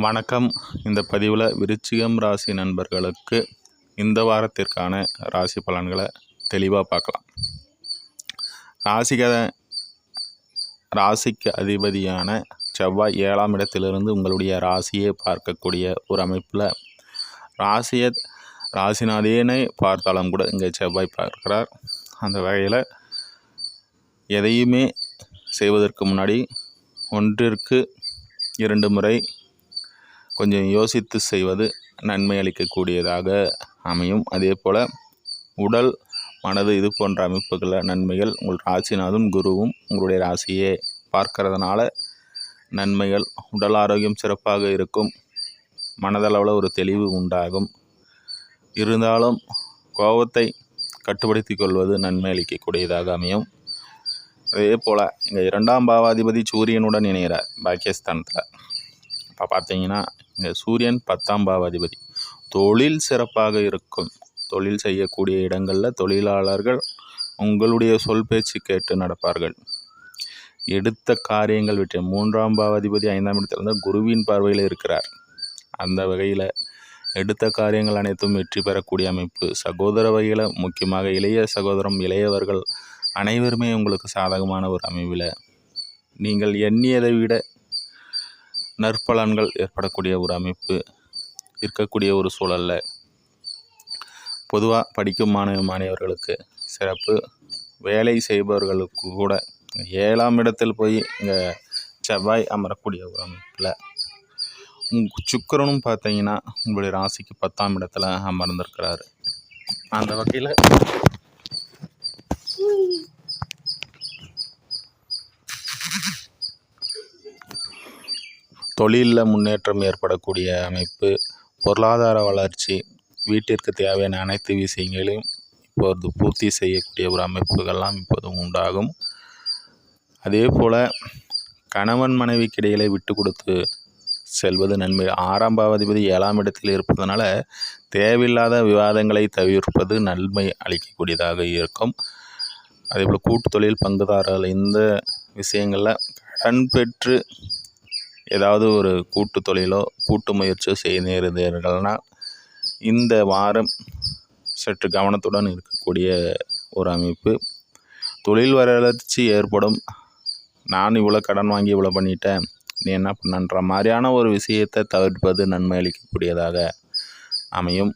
வணக்கம். இந்த பதிவில் விருச்சிகம் ராசி நண்பர்களுக்கு இந்த வாரத்திற்கான ராசி பலன்களை தெளிவாக பார்க்கலாம். ராசிக்கு அதிபதியான செவ்வாய் 7ஆம் இடத்திலிருந்து உங்களுடைய ராசியை பார்க்கக்கூடிய ஒரு அமைப்பில் ராசிநாதேனை பார்த்தாலும் கூட இங்கே செவ்வாய் பார்க்கிறார். அந்த வகையில் எதையுமே செய்வதற்கு முன்னாடி 1-2 முறை கொஞ்சம் யோசித்து செய்வது நன்மை அளிக்கக்கூடியதாக அமையும். அதே போல் உடல் மனது இது போன்ற அமைப்புகளில் நன்மைகள் உங்கள் ராசிநாதன் குருவும் உங்களுடைய ராசியை பார்க்கறதுனால நன்மைகள். உடல் ஆரோக்கியம் சிறப்பாக இருக்கும். மனதளவில் ஒரு தெளிவு உண்டாகும். இருந்தாலும் கோபத்தை கட்டுப்படுத்தி கொள்வது நன்மை அளிக்கக்கூடியதாக அமையும். அதே போல் இங்கே 2ஆம் பாவாதிபதி சூரியனுடன் இணைகிறார் பாக்கியஸ்தானத்தில். இப்போ பார்த்தீங்கன்னா இங்கே சூரியன் 10ஆம் பாவாதிபதி. தொழில் சிறப்பாக இருக்கும். தொழில் செய்யக்கூடிய இடங்களில் தொழிலாளர்கள் உங்களுடைய சொல் பேச்சு கேட்டு நடப்பார்கள். எடுத்த காரியங்கள் வெற்றி. 3ஆம் பாவாதிபதி 5ஆம் இடத்துல குருவின் பார்வையில் இருக்கிறார். அந்த வகையில் எடுத்த காரியங்கள் அனைத்தும் வெற்றி பெறக்கூடிய அமைப்பு. சகோதர வகையில் முக்கியமாக இளைய சகோதரம் இளையவர்கள் அனைவருமே உங்களுக்கு சாதகமான ஒரு அமைவில் நீங்கள் எண்ணியதை விட நற்பலன்கள் ஏற்படக்கூடிய ஒரு அமைப்பு இருக்கக்கூடிய ஒரு சூழலில் பொதுவாக படிக்கும் மாணவர்களுக்கு சிறப்பு. வேலை செய்பவர்களுக்கு கூட 7ஆம் இடத்தில் போய் இங்கே செவ்வாய் அமரக்கூடிய ஒரு அமைப்பில் சுக்கிரனும் பார்த்தீங்கன்னா உங்களுடைய ராசிக்கு 10ஆம் இடத்துல அமர்ந்திருக்கிறாரு. அந்த வகையில் தொழிலில் முன்னேற்றம் ஏற்படக்கூடிய அமைப்பு. பொருளாதார வளர்ச்சி. வீட்டிற்கு தேவையான அனைத்து விஷயங்களையும் இப்போது பூர்த்தி செய்யக்கூடிய ஒரு அமைப்புகள்லாம் இப்போது உண்டாகும். அதே போல் கணவன் மனைவிக்கு இடையிலே விட்டு கொடுத்து செல்வது நன்மை. 6ஆம் பாவாதிபதி 7ஆம் இடத்தில் இருப்பதனால தேவையில்லாத விவாதங்களை தவிர்ப்பது நன்மை அளிக்கக்கூடியதாக இருக்கும். அதேபோல் கூட்டு தொழில் பங்குதாரர்கள் இந்த விஷயங்களில் கடன் பெற்று ஏதாவது ஒரு கூட்டு தொழிலோ கூட்டு முயற்சியோ செய்ய நேர்ந்தீர்கள்னால் இந்த வாரம் சற்று கவனத்துடன் இருக்கக்கூடிய ஒரு அமைப்பு. தொழில் வளர்ச்சி ஏற்படும். நான் இவ்வளோ கடன் வாங்கி இவ்வளோ பண்ணிட்டேன், நீ என்ன பண்ணன்ற மாதிரியான ஒரு விஷயத்தை தவிர்ப்பது நன்மை அளிக்கக்கூடியதாக அமையும்.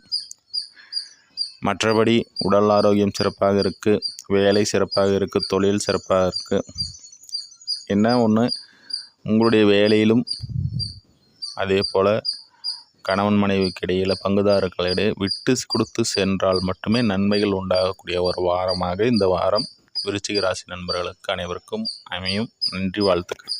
மற்றபடி உடல் ஆரோக்கியம் சிறப்பாக இருக்குது. வேலை சிறப்பாக இருக்குது. தொழில் சிறப்பாக இருக்குது. என்ன ஒன்று, உங்களுடைய வேலையிலும் அதே போல் கணவன் மனைவிக்கு இடையில் பங்குதாரர்களிடையே விட்டு கொடுத்து சென்றால் மட்டுமே நன்மைகள் உண்டாகக்கூடிய ஒரு வாரமாக இந்த வாரம் விருச்சிக ராசி நண்பர்களுக்கு அனைவருக்கும் அமையும். நன்றி, வாழ்த்துக்கள்.